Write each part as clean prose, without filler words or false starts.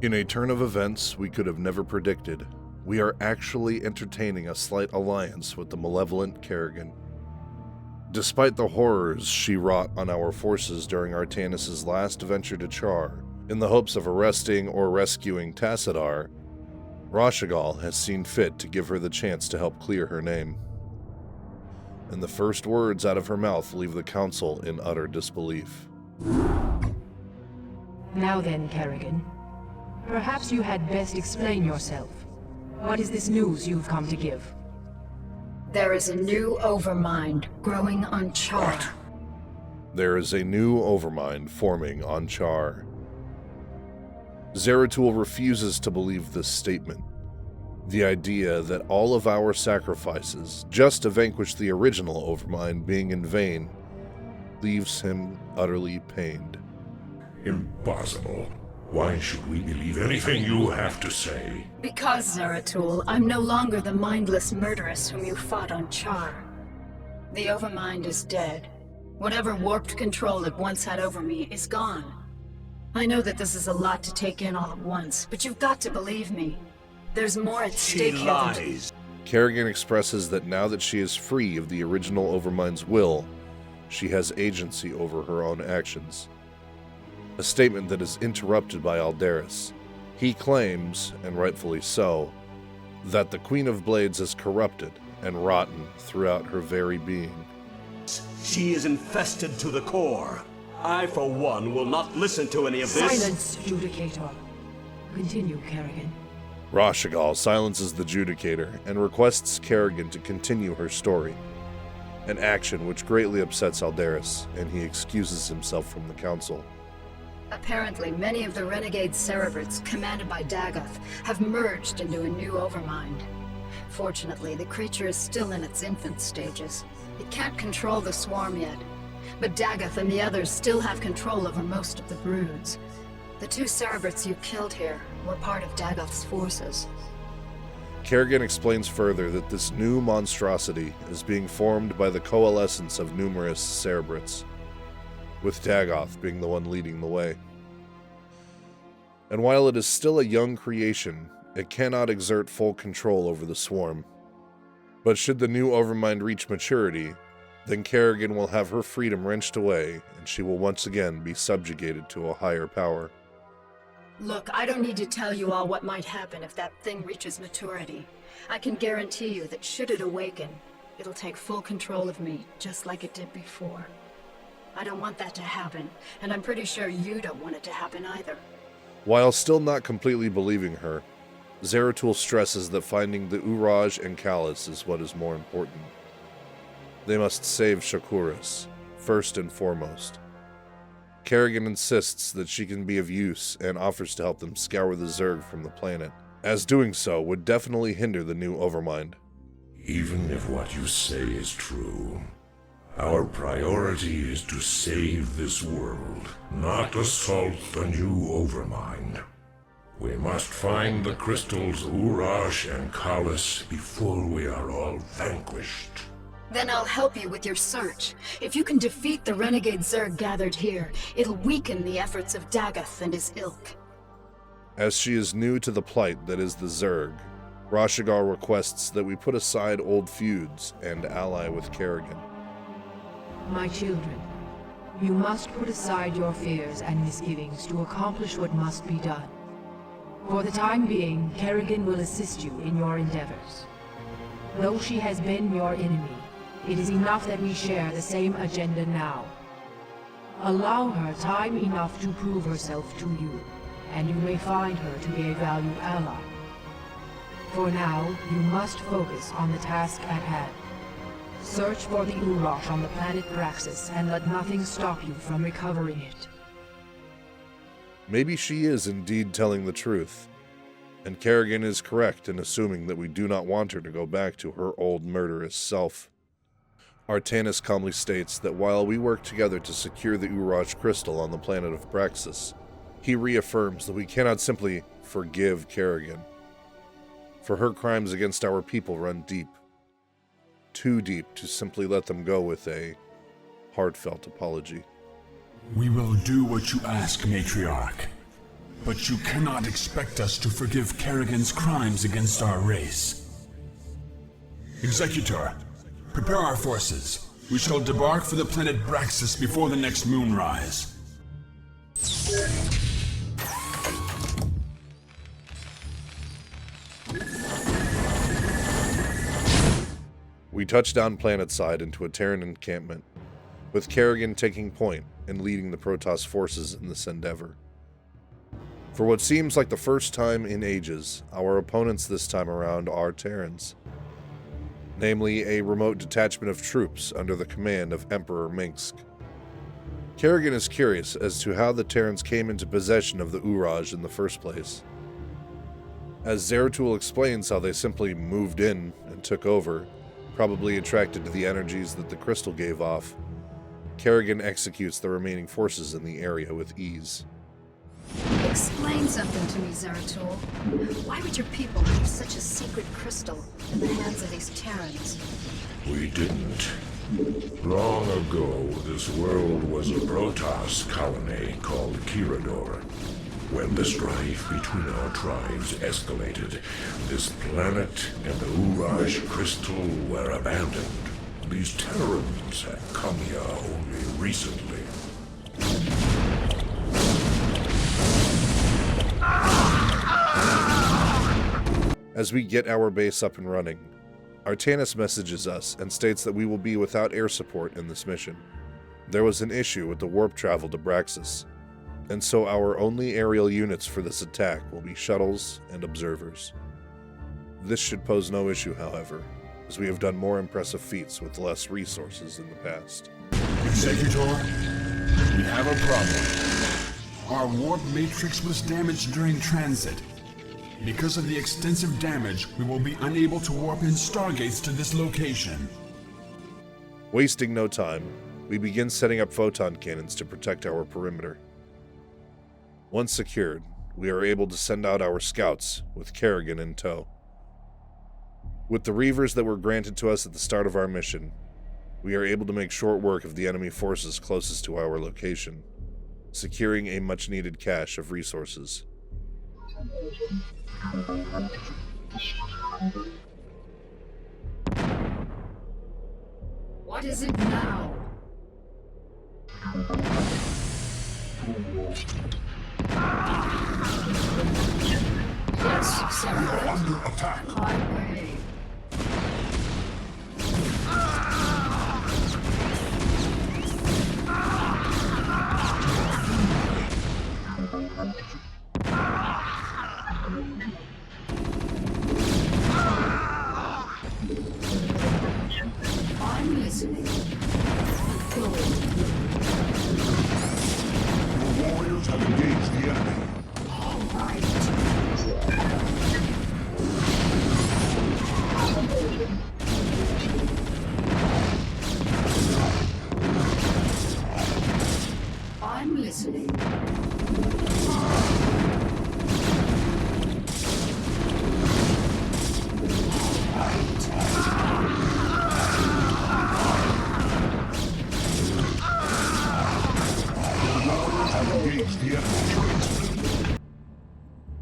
In a turn of events we could have never predicted, we are actually entertaining a slight alliance with the malevolent Kerrigan. Despite the horrors she wrought on our forces during Artanis' last venture to Char, in the hopes of arresting or rescuing Tassadar, Rashagal has seen fit to give her the chance to help clear her name. And the first words out of her mouth leave the Council in utter disbelief. Now then, Kerrigan. Perhaps you had best explain yourself. What is this news you've come to give? There is a new overmind growing on Char. What? There is a new overmind forming on Char. Zeratul refuses to believe this statement. The idea that all of our sacrifices, just to vanquish the original overmind, being in vain, leaves him utterly pained. Impossible. Why should we believe anything you have to say? Because, Zeratul, I'm no longer the mindless murderess whom you fought on Char. The Overmind is dead. Whatever warped control it once had over me is gone. I know that this is a lot to take in all at once, but you've got to believe me. There's more at stake here than... She lies. Kerrigan expresses that now that she is free of the original Overmind's will, she has agency over her own actions. A statement that is interrupted by Aldaris. He claims, and rightfully so, that the Queen of Blades is corrupted and rotten throughout her very being. She is infested to the core. I, for one, will not listen to any of this. Silence, Judicator. Continue, Kerrigan. Rashagal silences the Judicator and requests Kerrigan to continue her story, an action which greatly upsets Aldaris, and he excuses himself from the Council. Apparently, many of the renegade Cerebrats, commanded by Dagoth, have merged into a new Overmind. Fortunately, the creature is still in its infant stages. It can't control the swarm yet, but Dagoth and the others still have control over most of the broods. The two Cerebrats you killed here were part of Dagoth's forces. Kerrigan explains further that this new monstrosity is being formed by the coalescence of numerous Cerebrats, with Dagoth being the one leading the way. And while it is still a young creation, it cannot exert full control over the swarm. But should the new Overmind reach maturity, then Kerrigan will have her freedom wrenched away, and she will once again be subjugated to a higher power. Look, I don't need to tell you all what might happen if that thing reaches maturity. I can guarantee you that should it awaken, it'll take full control of me, just like it did before. I don't want that to happen, and I'm pretty sure you don't want it to happen either. While still not completely believing her, Zeratul stresses that finding the Uraj and Callus is what is more important. They must save Shakuras, first and foremost. Kerrigan insists that she can be of use and offers to help them scour the Zerg from the planet, as doing so would definitely hinder the new Overmind. Even if what you say is true, our priority is to save this world, not assault the new Overmind. We must find the crystals Uraj and Callus before we are all vanquished. Then I'll help you with your search. If you can defeat the renegade Zerg gathered here, it'll weaken the efforts of Dagoth and his ilk. As she is new to the plight that is the Zerg, Rashagal requests that we put aside old feuds and ally with Kerrigan. My children, you must put aside your fears and misgivings to accomplish what must be done. For the time being, Kerrigan will assist you in your endeavors. Though she has been your enemy, it is enough that we share the same agenda now. Allow her time enough to prove herself to you, and you may find her to be a valued ally. For now, you must focus on the task at hand. Search for the Uraj on the planet Praxis, and let nothing stop you from recovering it. Maybe she is indeed telling the truth, and Kerrigan is correct in assuming that we do not want her to go back to her old murderous self. Artanis calmly states that while we work together to secure the Uraj crystal on the planet of Praxis, he reaffirms that we cannot simply forgive Kerrigan, for her crimes against our people run deep. Too deep to simply let them go with a heartfelt apology. We will do what you ask, Matriarch. But you cannot expect us to forgive Kerrigan's crimes against our race. Executor, prepare our forces. We shall debark for the planet Braxis before the next moonrise. We touch down planetside into a Terran encampment, with Kerrigan taking point and leading the Protoss forces in this endeavor. For what seems like the first time in ages, our opponents this time around are Terrans. Namely, a remote detachment of troops under the command of Emperor Minsk. Kerrigan is curious as to how the Terrans came into possession of the Uraj in the first place. As Zeratul explains how they simply moved in and took over, probably attracted to the energies that the crystal gave off, Kerrigan executes the remaining forces in the area with ease. Explain something to me, Zeratul. Why would your people leave such a secret crystal in the hands of these Terrans? We didn't. Long ago, this world was a Protoss colony called Kirador. When the strife between our tribes escalated, this planet and the Uraj crystal were abandoned. These Terrans have come here only recently. As we get our base up and running, Artanis messages us and states that we will be without air support in this mission. There was an issue with the warp travel to Braxis, and so our only aerial units for this attack will be shuttles and observers. This should pose no issue, however, as we have done more impressive feats with less resources in the past. Executor, we have a problem. Our warp matrix was damaged during transit. Because of the extensive damage, we will be unable to warp in stargates to this location. Wasting no time, we begin setting up photon cannons to protect our perimeter. Once secured, we are able to send out our scouts, with Kerrigan in tow. With the Reavers that were granted to us at the start of our mission, we are able to make short work of the enemy forces closest to our location, securing a much-needed cache of resources. What is it now? Yes, sir. We're under attack. Highway. I'm listening. Go. Your warriors have engaged the enemy. All right. I'm listening.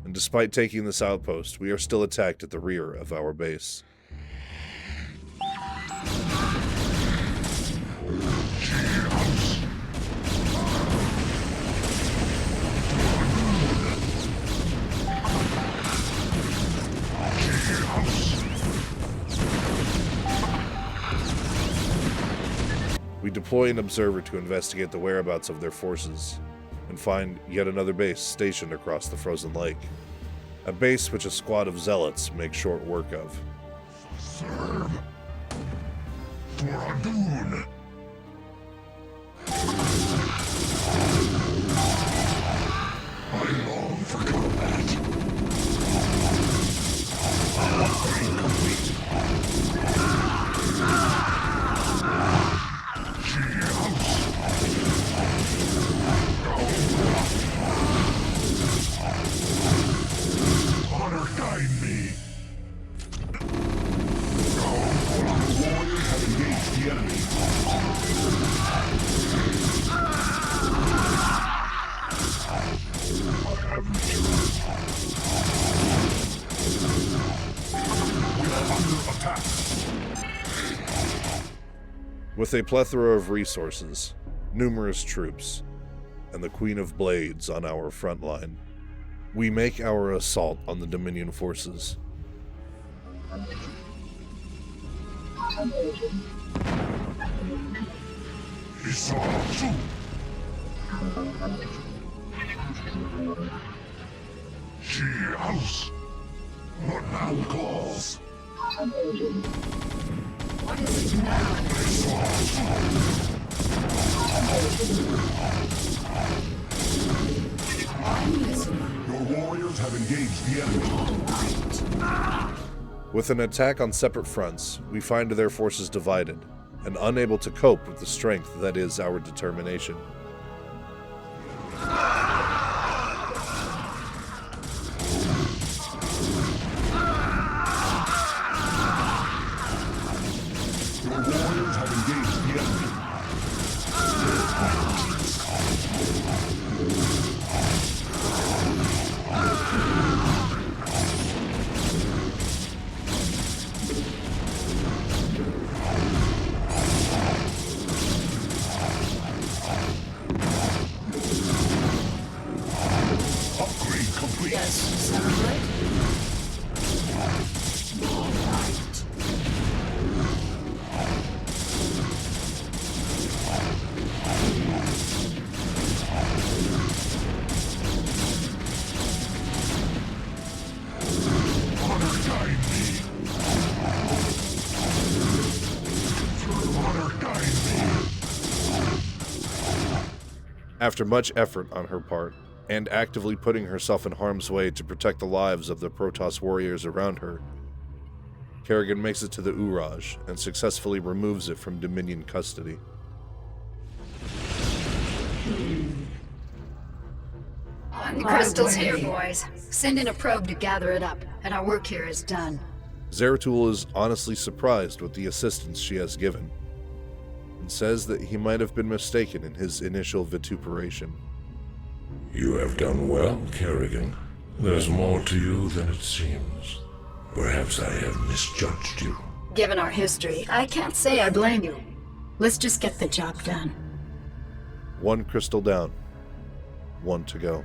And despite taking this outpost, we are still attacked at the rear of our base. We deploy an observer to investigate the whereabouts of their forces, and find yet another base stationed across the frozen lake. A base which a squad of zealots make short work of. Serve for Adun. I long for combat. Upgrade complete. Honor guide me. The warriors have engaged the enemy. I have With a plethora of resources, numerous troops, and the Queen of Blades on our front line, we make our assault on the Dominion forces. She house. What now calls? What is it now? Your warriors have engaged the enemy. With an attack on separate fronts, we find their forces divided, and unable to cope with the strength that is our determination. Your warriors have engaged the enemy. Upgrade complete. Yes, sounds right. Honor guide me. Honor guide me. After much effort on her part, and actively putting herself in harm's way to protect the lives of the Protoss warriors around her, Kerrigan makes it to the Uraj and successfully removes it from Dominion custody. The crystal's here, boys. Send in a probe to gather it up, and our work here is done. Zeratul is honestly surprised with the assistance she has given, and says that he might have been mistaken in his initial vituperation. You have done well, Kerrigan. There's more to you than it seems. Perhaps I have misjudged you. Given our history, I can't say I blame you. Let's just get the job done. One crystal down, one to go.